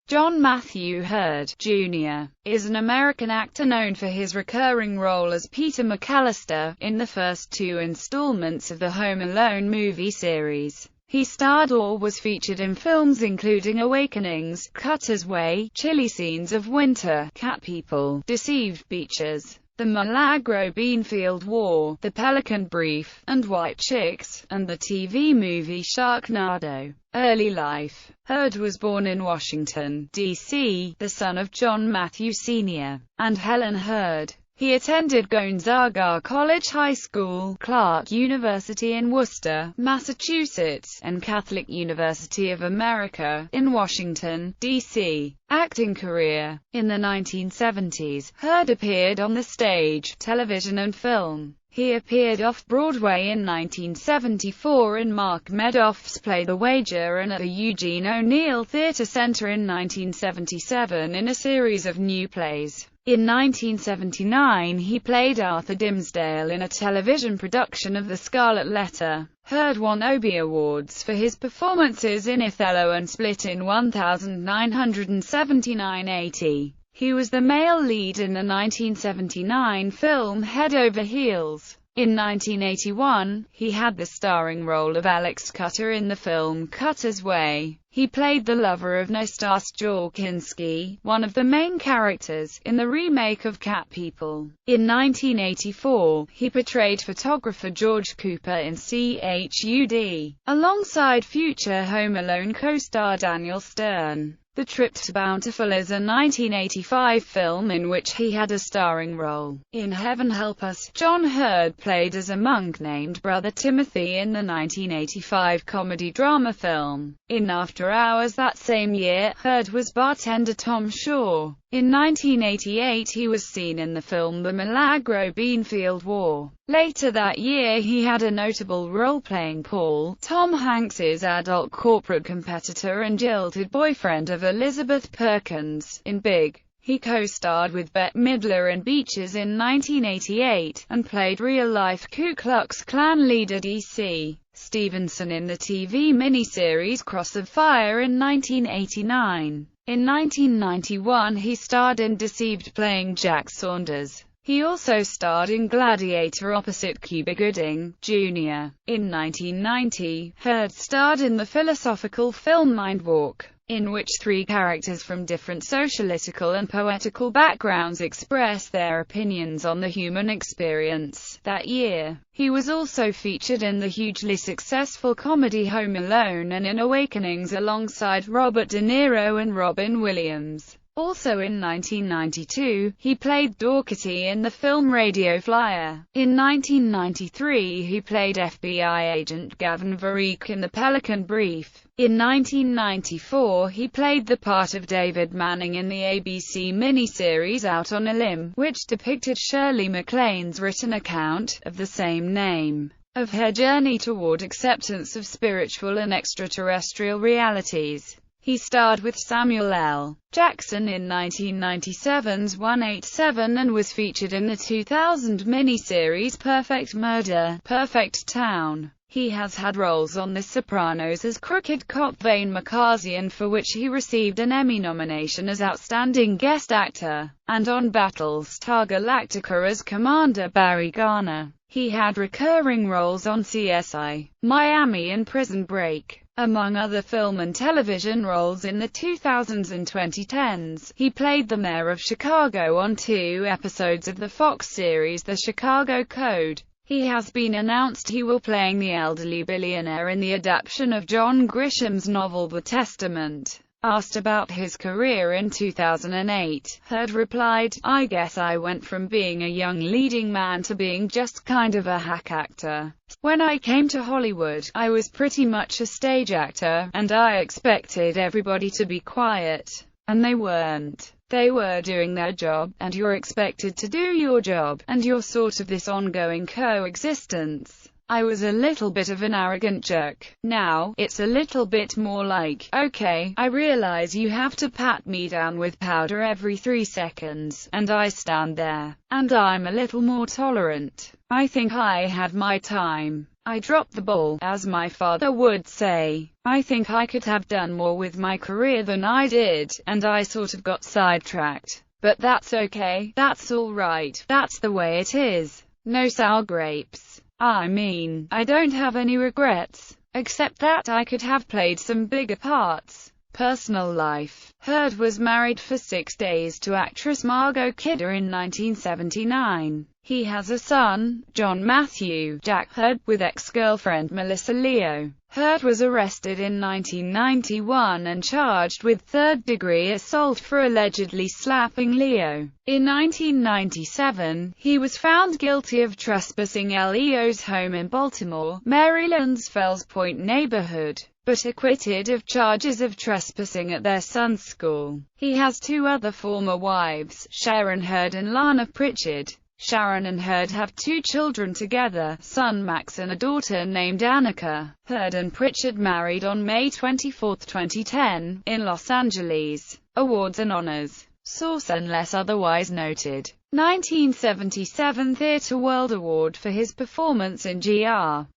John Matthew Hurd, Jr., is an American actor known for his recurring role as Peter McAllister in the first two installments of the Home Alone movie series. He starred or was featured in films including Awakenings, Cutter's Way, Chilly Scenes of Winter, Cat People, Deceived Beaches, The Milagro Beanfield War, The Pelican Brief, and White Chicks, and the TV movie Sharknado. Early life. Hurd was born in Washington, D.C., the son of John Matthew Sr. and Helen Hurd. He attended Gonzaga College High School, Clark University in Worcester, Massachusetts, and Catholic University of America, in Washington, D.C. Acting career. In the 1970s, Hurd appeared on the stage, television and film. He appeared off-Broadway in 1974 in Mark Medoff's play The Wager and at the Eugene O'Neill Theatre Center in 1977 in a series of new plays. In 1979 he played Arthur Dimmesdale in a television production of The Scarlet Letter. Hurd won Obie Awards for his performances in Othello and Split in 1979-80. He was the male lead in the 1979 film Head Over Heels. In 1981, he had the starring role of Alex Cutter in the film Cutter's Way. He played the lover of Nastas Jorkinski, one of the main characters, in the remake of Cat People. In 1984, he portrayed photographer George Cooper in CHUD, alongside future Home Alone co-star Daniel Stern. The Trip to Bountiful is a 1985 film in which he had a starring role. In Heaven Help Us, John Hurd played as a monk named Brother Timothy in the 1985 comedy-drama film. In After Hours that same year, Hurd was bartender Tom Shaw. In 1988 he was seen in the film The Milagro Beanfield War. Later that year he had a notable role playing Paul, Tom Hanks's adult corporate competitor and jilted boyfriend of Elizabeth Perkins, in Big. He co-starred with Bette Midler in Beaches in 1988, and played real-life Ku Klux Klan leader D.C. Stevenson in the TV miniseries Cross of Fire in 1989. In 1991 he starred in Deceived playing Jack Saunders. He also starred in Gladiator opposite Cuba Gooding, Jr. In 1990, Hurd starred in the philosophical film Mindwalk, in which three characters from different sociological and poetical backgrounds express their opinions on the human experience. That year, he was also featured in the hugely successful comedy Home Alone and in Awakenings alongside Robert De Niro and Robin Williams. Also in 1992, he played Dougherty in the film Radio Flyer. In 1993 he played FBI agent Gavin Varrique in The Pelican Brief. In 1994 he played the part of David Manning in the ABC miniseries Out on a Limb, which depicted Shirley MacLaine's written account, of the same name, of her journey toward acceptance of spiritual and extraterrestrial realities. He starred with Samuel L. Jackson in 1997's 187 and was featured in the 2000 miniseries Perfect Murder, Perfect Town. He has had roles on The Sopranos as crooked cop Vane Markazian, for which he received an Emmy nomination as Outstanding Guest Actor, and on Battlestar Galactica as Commander Barry Garner. He had recurring roles on CSI, Miami and Prison Break. Among other film and television roles in the 2000s and 2010s, he played the mayor of Chicago on 2 episodes of the Fox series The Chicago Code. He has been announced he will playing the elderly billionaire in the adaptation of John Grisham's novel The Testament. Asked about his career in 2008, Hurd replied, "I guess I went from being a young leading man to being just kind of a hack actor. When I came to Hollywood, I was pretty much a stage actor, and I expected everybody to be quiet. And they weren't. They were doing their job, and you're expected to do your job, and you're sort of this ongoing coexistence. I was a little bit of an arrogant jerk. Now, it's a little bit more like, okay, I realize you have to pat me down with powder every 3 seconds, and I stand there, and I'm a little more tolerant. I think I had my time. I dropped the ball, as my father would say. I think I could have done more with my career than I did, and I sort of got sidetracked. But that's okay, that's alright, that's the way it is. No sour grapes. I mean, I don't have any regrets, except that I could have played some bigger parts. Personal life. Heard was married for 6 days to actress Margot Kidder in 1979. He has a son, John Matthew Jack Heard, with ex-girlfriend Melissa Leo. Heard was arrested in 1991 and charged with third-degree assault for allegedly slapping Leo. In 1997, he was found guilty of trespassing at Leo's home in Baltimore, Maryland's Fells Point neighborhood, but acquitted of charges of trespassing at their son's school. He has 2 other former wives, Sharon Heard and Lana Pritchard. Sharon and Heard have 2 children together, son Max and a daughter named Annika. Heard and Pritchard married on May 24, 2010, in Los Angeles. Awards and honors. Source unless otherwise noted. 1977 Theatre World Award for his performance in Gr.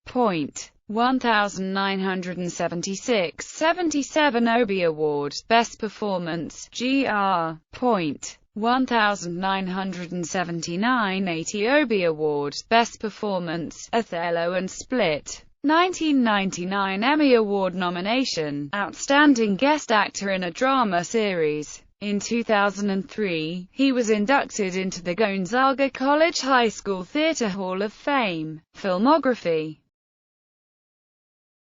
1976 77 Obie Award, Best Performance, Gr. 1979 80 Obie Award, Best Performance, Othello and Split. 1999 Emmy Award nomination, Outstanding Guest Actor in a Drama Series. In 2003, he was inducted into the Gonzaga College High School Theatre Hall of Fame. Filmography.